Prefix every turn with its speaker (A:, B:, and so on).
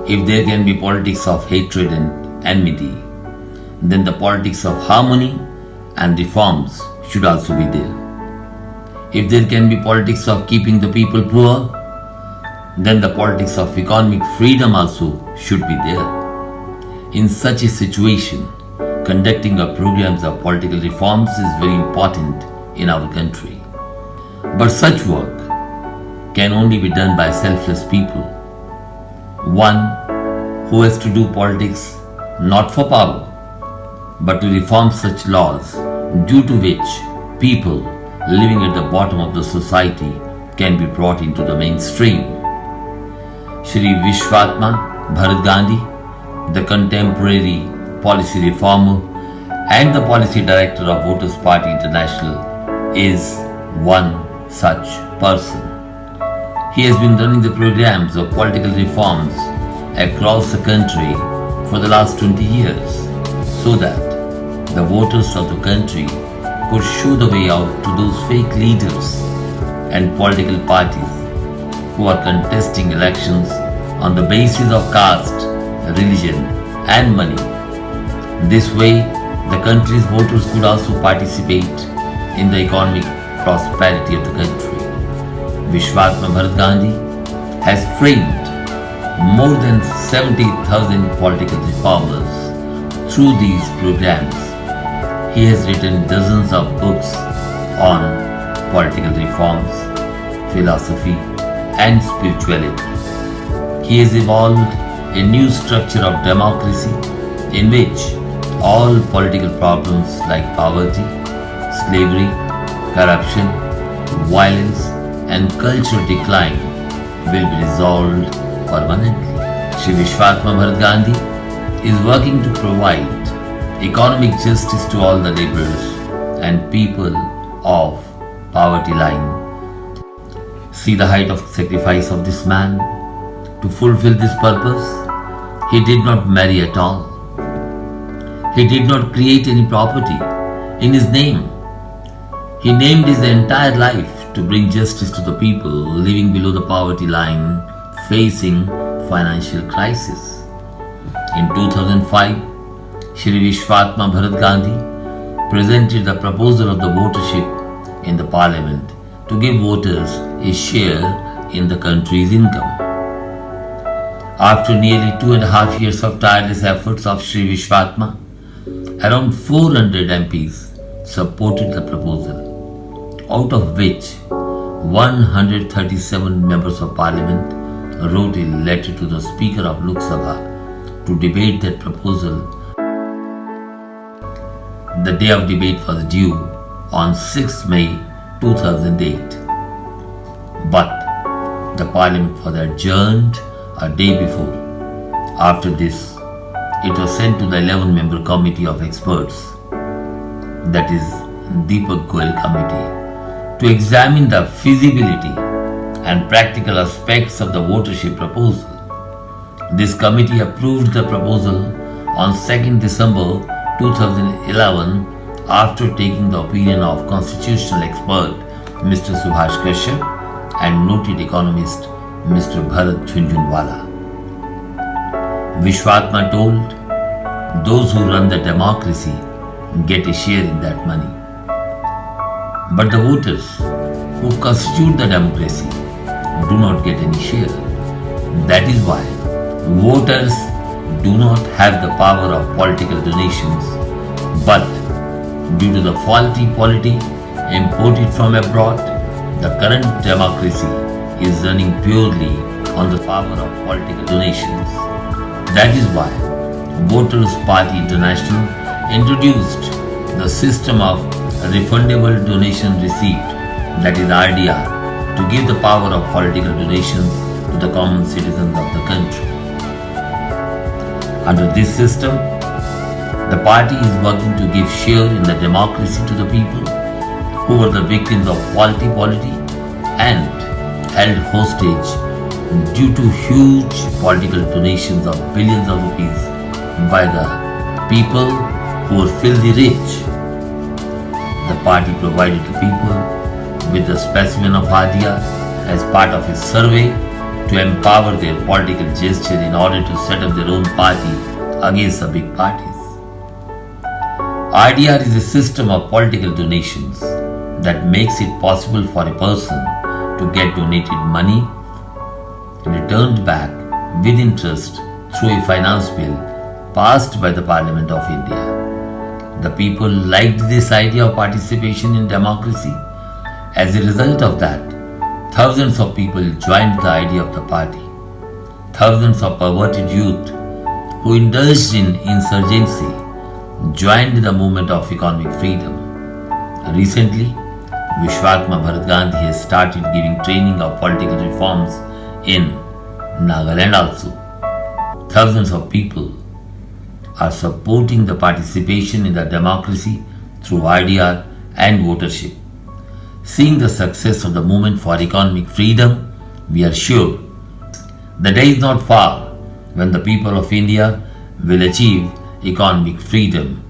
A: If there can be politics of hatred and enmity, then the politics of harmony and reforms should also be there. If there can be politics of keeping the people poor, then the politics of economic freedom also should be there. In such a situation, conducting a programs of political reforms is very important in our country. But such work can only be done by selfless people. One who has to do politics not for power, but to reform such laws due to which people living at the bottom of the society can be brought into the mainstream. Shri Vishwatma Bharat Gandhi, the contemporary policy reformer and the policy director of Voters Party International, is one such person. He has been running the programs of political reforms across the country for the last 20 years so that the voters of the country could show the way out to those fake leaders and political parties who are contesting elections on the basis of caste, religion and money. This way, the country's voters could also participate in the economic prosperity of the country. Vishwatma Bharat Gandhi has framed more than 70,000 political reformers through these programs. He has written dozens of books on political reforms, philosophy and spirituality. He has evolved a new structure of democracy in which all political problems like poverty, slavery, corruption, violence and cultural decline will be resolved permanently. Shri Vishwatma Bharat Gandhi is working to provide economic justice to all the laborers and people of poverty line. See the height of sacrifice of this man. To fulfill this purpose, he did not marry at all. He did not create any property in his name. He named his entire life to bring justice to the people living below the poverty line, facing financial crisis. In 2005, Shri Vishwatma Bharat Gandhi presented the proposal of the votership in the parliament to give voters a share in the country's income. After nearly 2.5 years of tireless efforts of Shri Vishwatma, around 400 MPs supported the proposal, out of which 137 members of parliament wrote a letter to the Speaker of Lok Sabha to debate that proposal. The day of debate was due on 6 May 2008, but the parliament was adjourned a day before. After this, it was sent to the 11-member committee of experts, that is Deepak Goyal committee, to examine the feasibility and practical aspects of the votership proposal. This committee approved the proposal on 2nd December 2011 after taking the opinion of constitutional expert Mr. Subhash Kashyap and noted economist Mr. Bharat Jhunjhunwala. Vishwatma told, those who run the democracy get a share in that money. But the voters who constitute the democracy do not get any share. That is why voters do not have the power of political donations, but due to the faulty polity imported from abroad, the current democracy is running purely on the power of political donations. That is why Voters Party International introduced the system of refundable donation receipt, that is RDR, to give the power of political donations to the common citizens of the country. Under this system, the party is working to give share in the democracy to the people who were the victims of faulty polity and held hostage due to huge political donations of billions of rupees by the people who were filthy rich. The party provided the people with a specimen of RDR as part of its survey to empower their political gesture in order to set up their own party against the big parties. IDR is a system of political donations that makes it possible for a person to get donated money returned back with interest through a finance bill passed by the Parliament of India. The people liked this idea of participation in democracy. As a result of that, thousands of people joined the idea of the party. Thousands of perverted youth who indulged in insurgency joined the movement of economic freedom. Recently, Vishwatma Bharat Gandhi has started giving training of political reforms in Nagaland also. Thousands of people are supporting the participation in the democracy through IDR and votership. Seeing the success of the movement for economic freedom, we are sure the day is not far when the people of India will achieve economic freedom